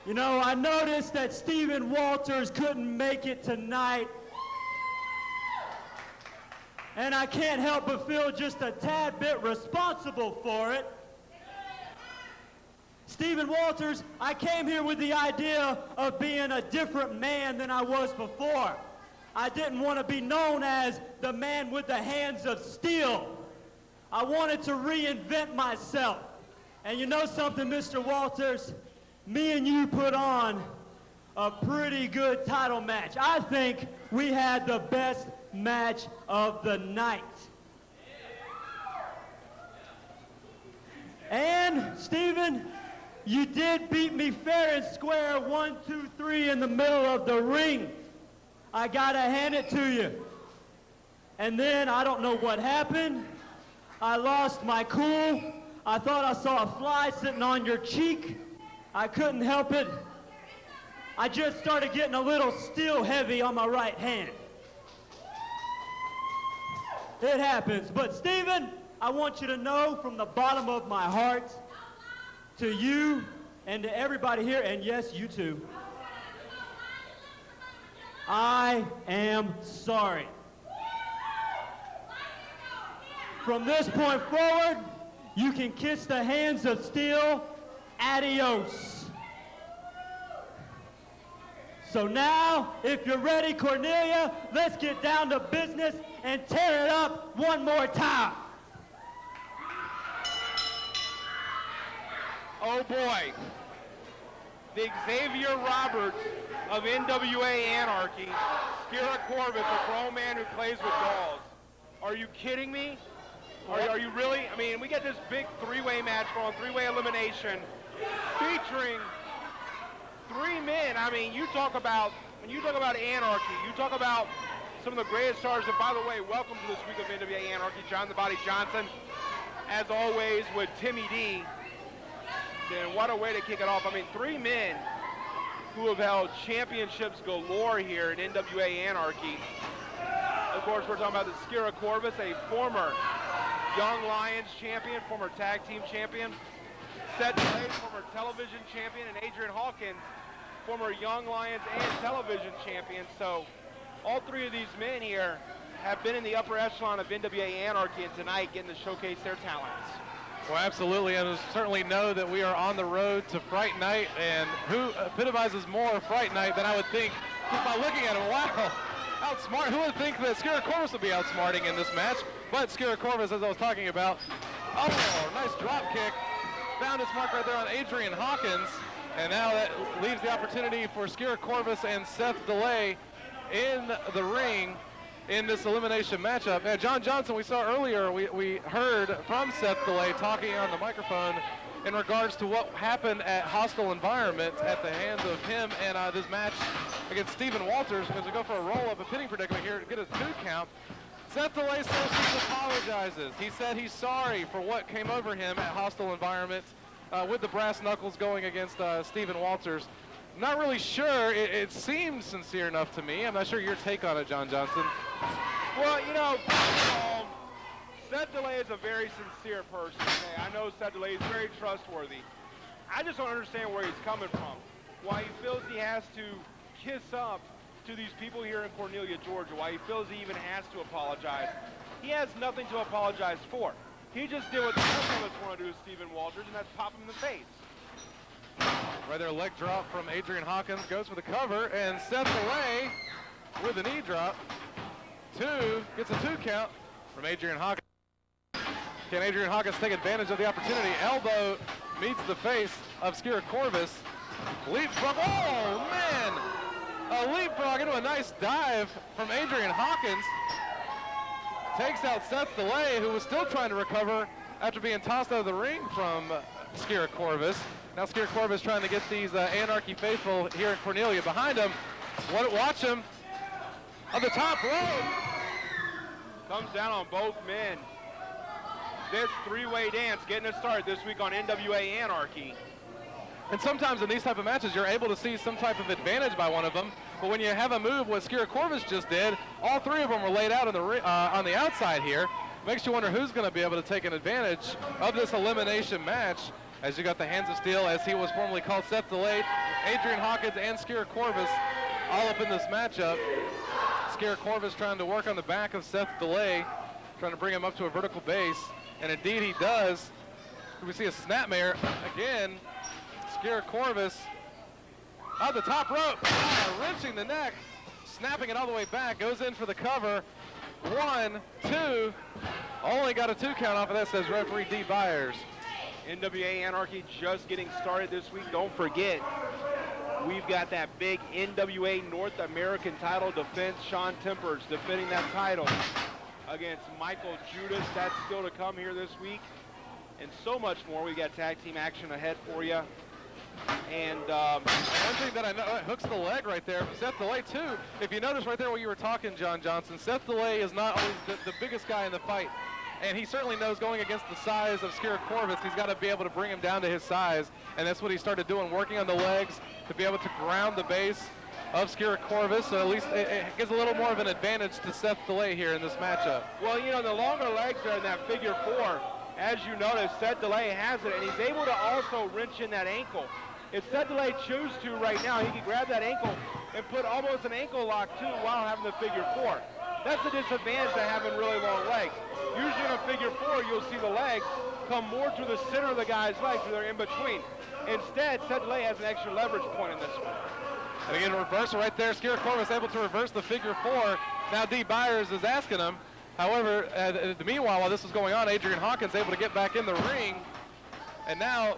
You know, I noticed that Stephen Walters couldn't make it tonight. And I can't help but feel just a tad bit responsible for it. Stephen Walters, I came here with the idea of being a different man than I was before. I didn't want to be known as the man with the hands of steel. I wanted to reinvent myself. And you know something, Mr. Walters? Me and you put on a pretty good title match. I think we had the best match of the night. And, Stephen, you did beat me fair and square, 1, 2, 3 in the middle of the ring. I gotta hand it to you. And then, I don't know what happened. I lost my cool. I thought I saw a fly sitting on your cheek. I couldn't help it. I just started getting a little steel heavy on my right hand. It happens. But Stephen, I want you to know from the bottom of my heart, to you and to everybody here, and yes, you too, I am sorry. From this point forward, you can kiss the hands of steel. Adios. So now, if you're ready, Cornelia, let's get down to business and tear it up one more time. Oh boy. The Xavier Roberts of NWA Anarchy, Skirra Corvus, a grown man who plays with dolls. Are you kidding me? Are you really? I mean, we get this big three-way match going, three-way elimination, featuring 3 men. I mean, when you talk about Anarchy, you talk about some of the greatest stars. And by the way, welcome to this week of NWA Anarchy. John the Body Johnson, as always, with Timmy D. And what a way to kick it off. I mean, 3 men who have held championships galore here in NWA Anarchy. Of course, we're talking about the Skirra Corvus, a former Young Lions champion, former tag team champion. Seth, former television champion, and Adrian Hawkins, former Young Lions and television champion. So all 3 of these men here have been in the upper echelon of NWA Anarchy, and tonight getting to showcase their talents. Well, absolutely, and we certainly know that we are on the road to Fright Night, and who epitomizes more Fright Night than I would think just by looking at him. Wow, outsmart. Who would think that Skirra Corvus would be outsmarting in this match? But Skirra Corvus, as I was talking about, oh, nice drop kick. Found his mark right there on Adrian Hawkins, and now that leaves the opportunity for Skirra Corvus and Seth DeLay in the ring in this elimination matchup. Now, John Johnson, we saw earlier, we heard from Seth DeLay talking on the microphone in regards to what happened at Hostile Environment at the hands of him and this match against Stephen Walters, as we go for a roll-up, a pinning predicament here to get a 2 count. Seth DeLay says he apologizes. He said he's sorry for what came over him at Hostile Environment with the brass knuckles going against Stephen Walters. Not really sure. It seemed sincere enough to me. I'm not sure your take on it, John Johnson. Well, you know, Seth DeLay is a very sincere person. Okay? I know Seth DeLay is very trustworthy. I just don't understand where he's coming from. Why he feels he has to kiss up to these people here in Cornelia, Georgia. Why he feels he even has to apologize. He has nothing to apologize for. He just did what the rest of us want to do with Stephen Walters, and that's pop him in the face. Right there, leg drop from Adrian Hawkins, goes for the cover, and Seth DeLay with a knee drop. Gets a 2 count from Adrian Hawkins. Can Adrian Hawkins take advantage of the opportunity? Elbow meets the face of Skirra Corvus. Leapfrog, oh man! A leapfrog into a nice dive from Adrian Hawkins. Takes out Seth DeLay, who was still trying to recover after being tossed out of the ring from Skirra Corvus. Now Skirra Corvus trying to get these Anarchy faithful here in Cornelia behind him. Watch him on the top rope. Comes down on both men. This 3-way dance getting it started this week on NWA Anarchy. And sometimes in these type of matches, you're able to see some type of advantage by one of them. But when you have a move, what Skirra Corvus just did, all 3 of them were laid out on the outside here. Makes you wonder who's going to be able to take an advantage of this elimination match. as you got the hands of steel, as he was formerly called, Seth DeLay, Adrian Hawkins, and Skirra Corvus all up in this matchup. Skirra Corvus trying to work on the back of Seth DeLay, trying to bring him up to a vertical base, and indeed he does. We see a snapmare again. Skirra Corvus on the top rope, wrenching the neck, snapping it all the way back, goes in for the cover. 1, 2, only got a 2 count off of that, says referee Dee Byers. NWA Anarchy just getting started this week. Don't forget, we've got that big NWA North American title defense. Sean Tempers defending that title against Michael Judas. That's still to come here this week. And so much more. We got tag team action ahead for you. And one thing that I know, hooks the leg right there from Seth DeLay too. If you notice right there while you were talking, John Johnson, Seth DeLay is not always the biggest guy in the fight. And he certainly knows going against the size of Skirra Corvus, he's got to be able to bring him down to his size. And that's what he started doing, working on the legs to be able to ground the base of Skirra Corvus. So at least it gives a little more of an advantage to Seth DeLay here in this matchup. Well, you know, the longer legs are in that figure 4. As you notice, Seth DeLay has it, and he's able to also wrench in that ankle. If Seth DeLay chooses to right now, he can grab that ankle and put almost an ankle lock too while having the figure 4. That's the disadvantage to having really long legs. Usually in a figure 4, you'll see the legs come more to the center of the guy's legs, so they're in between. Instead, Seth DeLay has an extra leverage point in this one. And again, reversal right there. Skirra Corvus able to reverse the figure 4. Now Dee Byers is asking him. However, meanwhile, while this was going on, Adrian Hawkins able to get back in the ring. And now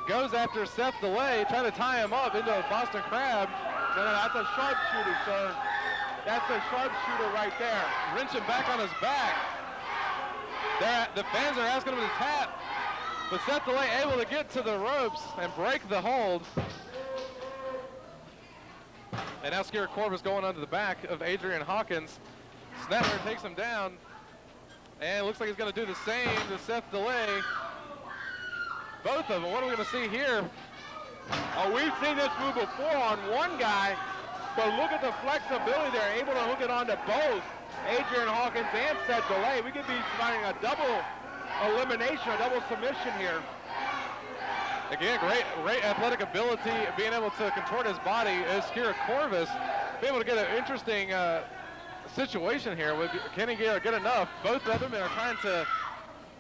goes after Seth DeLay, trying to tie him up into a Boston Crab. No, that's a sharpshooter, sir. That's a sharpshooter right there. Wrench him back on his back. The fans are asking him to tap, but Seth DeLay able to get to the ropes and break the hold. And now Skirra Corvus going onto the back of Adrian Hawkins. Snapper takes him down, and it looks like he's going to do the same to Seth DeLay. Both of them. What are we going to see here? Oh, we've seen this move before on one guy, but look at the flexibility there, able to hook it onto both Adrian Hawkins and Seth DeLay. We could be finding a double elimination, a double submission here. Again, great athletic ability, being able to contort his body as Skirra Corvus, be able to get an interesting situation here. Can he get enough? Both of them are trying to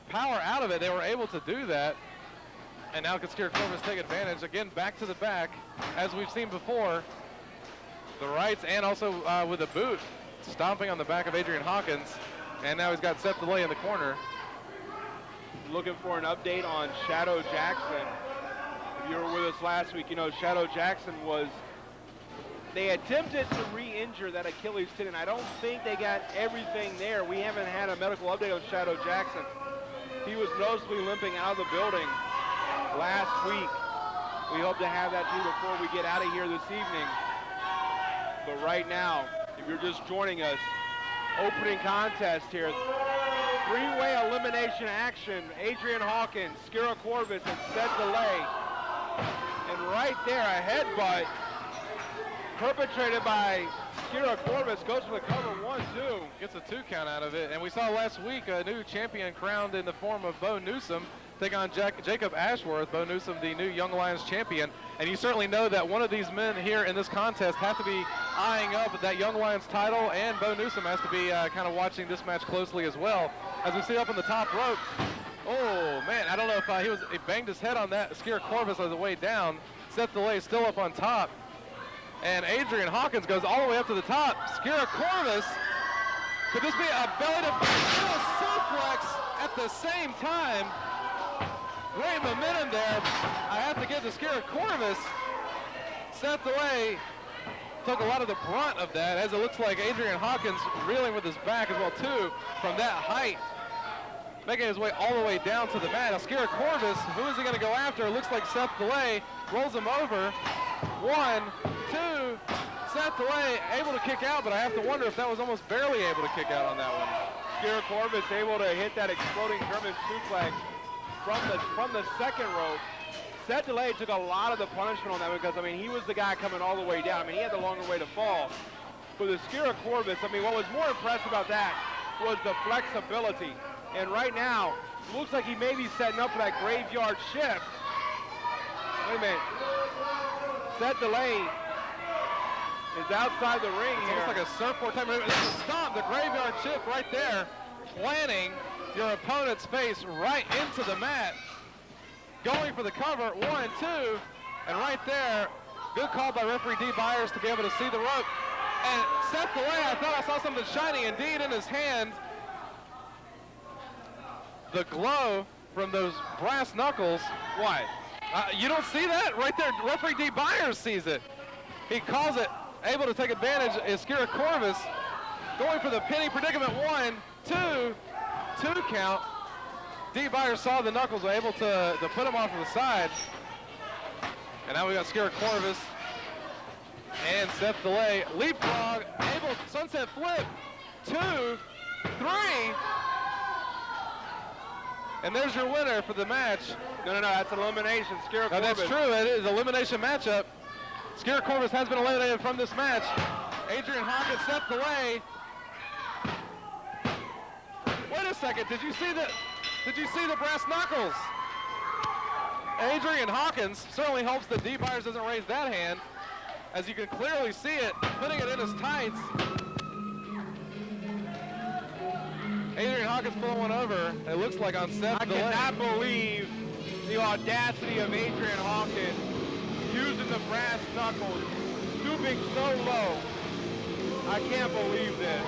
power out of it. They were able to do that. And now can Skirra Corvus take advantage? Again, back to the back, as we've seen before. The rights and also with a boot, stomping on the back of Adrian Hawkins. And now he's got Seth DeLay in the corner. Looking for an update on Shadow Jackson. If you were with us last week, you know Shadow Jackson they attempted to re-injure that Achilles tendon. I don't think they got everything there. We haven't had a medical update on Shadow Jackson. He was noticeably limping out of the building last week. We hope to have that to you before we get out of here this evening. But right now, if you're just joining us, opening contest here, 3-way elimination action. Adrian Hawkins, Skirra Corvus, and Seth DeLay. And right there, a headbutt perpetrated by Skirra Corvus goes for the cover. 1-2. Gets a 2 count out of it. And we saw last week a new champion crowned in the form of Bo Newsom take on Jacob Ashworth. Bo Newsom, the new Young Lions champion. And you certainly know that one of these men here in this contest have to be eyeing up that Young Lions title, and Bo Newsom has to be kind of watching this match closely as well. As we see up on the top rope, oh man, I don't know if he banged his head on that Skirra Corvus on the way down. Seth DeLay still up on top. And Adrian Hawkins goes all the way up to the top. Skirra Corvus, could this be a belly to suplex at the same time? Great momentum there. I have to give to Skirra Corvus. Seth DeLay took a lot of the brunt of that, as it looks like Adrian Hawkins reeling with his back as well too from that height, making his way all the way down to the mat. Now Skirra Corvus, who is he going to go after? It looks like Seth DeLay rolls him over. 1, 2, Seth DeLay able to kick out, but I have to wonder if that was almost barely able to kick out on that one. Skirra Corvus able to hit that exploding German suplex from the second rope. Seth DeLay took a lot of the punishment on that because, I mean, he was the guy coming all the way down. I mean, he had the longer way to fall. But the Skirra Corvus, I mean, what was more impressive about that was the flexibility. And right now, looks like he may be setting up for that graveyard shift Wait a minute. Seth Delay is outside the ring It's here. almost like a surfboard type of. This is stop, the graveyard shift right there, planting your opponent's face right into the mat. Going for the cover, 1 and 2, and right there, good call by referee Dee Byers to be able to see the rope. And Seth Delay, I thought I saw something shiny indeed in his hand. The glow from those brass knuckles. Why? You don't see that? Right there, referee Dee Byers sees it. He calls it, able to take advantage is Skirra Corvus. Going for the penny predicament, 1, 2, 2 count. Dee Byers saw the knuckles, were able to put him off to the side. And now we got Skirra Corvus and Seth Delay. Leapfrog, able, sunset flip, 2, 3. And there's your winner for the match. No, that's elimination. Skirra Now, Corvus. that's true, it is elimination matchup. Skirra Corvus has been eliminated from this match. Adrian Hawkins, Seth Delay. Wait a second, did you see the brass knuckles? Adrian Hawkins certainly hopes that Dee Byers doesn't raise that hand. As you can clearly see it, putting it in his tights. Adrian Hawkins pulling one over. It looks like on Seth Delay. I cannot believe the audacity of Adrian Hawkins using the brass knuckles, stooping so low. I can't believe this.